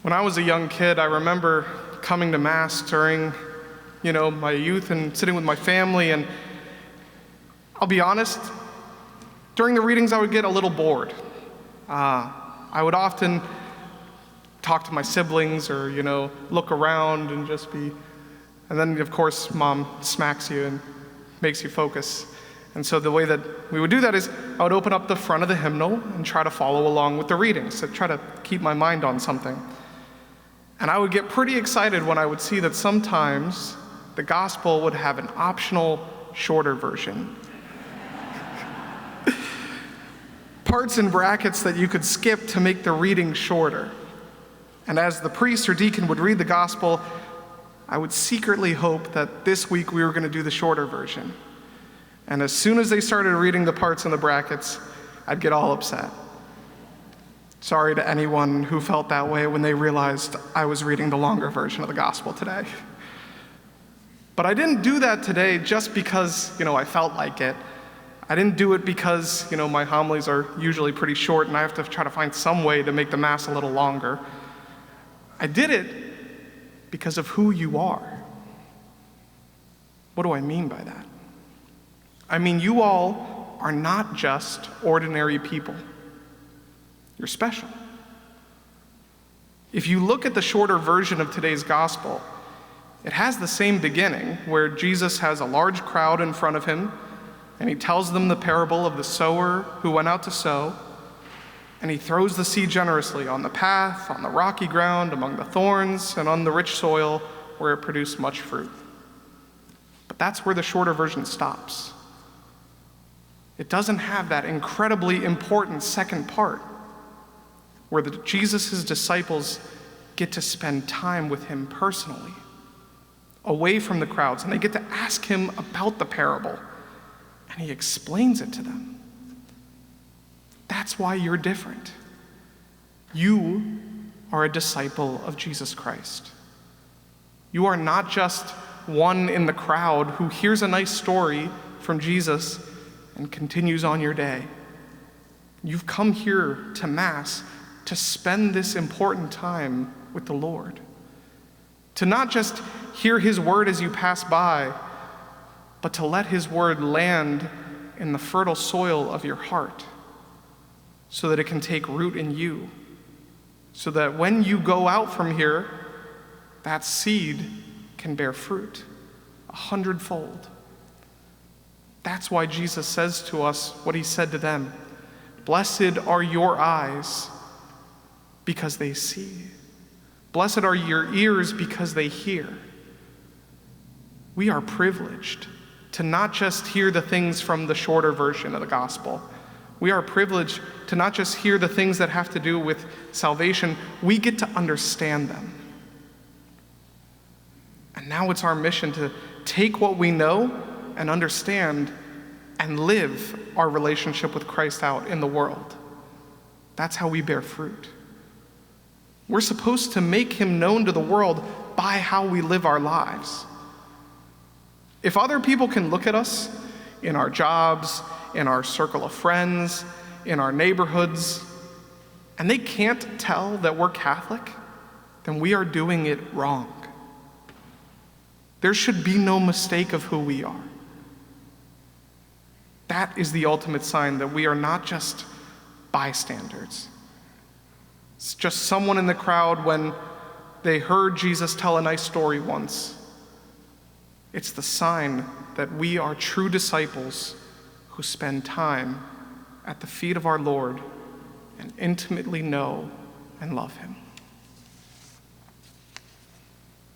When I was a young kid, I remember coming to Mass during, my youth and sitting with my family, and I'll be honest, during the readings I would get a little bored. I would often talk to my siblings or, look around and and then of course Mom smacks you and makes you focus. And so the way that we would do that is I would open up the front of the hymnal and try to follow along with the readings, to try to keep my mind on something. And I would get pretty excited when I would see that sometimes the gospel would have an optional, shorter version. Parts in brackets that you could skip to make the reading shorter. And as the priest or deacon would read the gospel, I would secretly hope that this week we were going to do the shorter version. And as soon as they started reading the parts in the brackets, I'd get all upset. Sorry to anyone who felt that way when they realized I was reading the longer version of the gospel today. But I didn't do that today just because, I felt like it. I didn't do it because, my homilies are usually pretty short and I have to try to find some way to make the Mass a little longer. I did it because of who you are. What do I mean by that? I mean, you all are not just ordinary people. You're special. If you look at the shorter version of today's gospel, it has the same beginning, where Jesus has a large crowd in front of him, and he tells them the parable of the sower who went out to sow, and he throws the seed generously on the path, on the rocky ground, among the thorns, and on the rich soil where it produced much fruit. But that's where the shorter version stops. It doesn't have that incredibly important second part, where Jesus' disciples get to spend time with him personally, away from the crowds, and they get to ask him about the parable, and he explains it to them. That's why you're different. You are a disciple of Jesus Christ. You are not just one in the crowd who hears a nice story from Jesus and continues on your day. You've come here to Mass to spend this important time with the Lord. To not just hear his word as you pass by, but to let his word land in the fertile soil of your heart so that it can take root in you, so that when you go out from here, that seed can bear fruit 100-fold. That's why Jesus says to us what he said to them: "Blessed are your eyes because they see. Blessed are your ears because they hear." We are privileged to not just hear the things from the shorter version of the gospel. We are privileged to not just hear the things that have to do with salvation. We get to understand them. And now it's our mission to take what we know and understand and live our relationship with Christ out in the world. That's how we bear fruit. We're supposed to make him known to the world by how we live our lives. If other people can look at us in our jobs, in our circle of friends, in our neighborhoods, and they can't tell that we're Catholic, then we are doing it wrong. There should be no mistake of who we are. That is the ultimate sign that we are not just bystanders. It's just someone in the crowd when they heard Jesus tell a nice story once. It's the sign that we are true disciples who spend time at the feet of our Lord and intimately know and love him.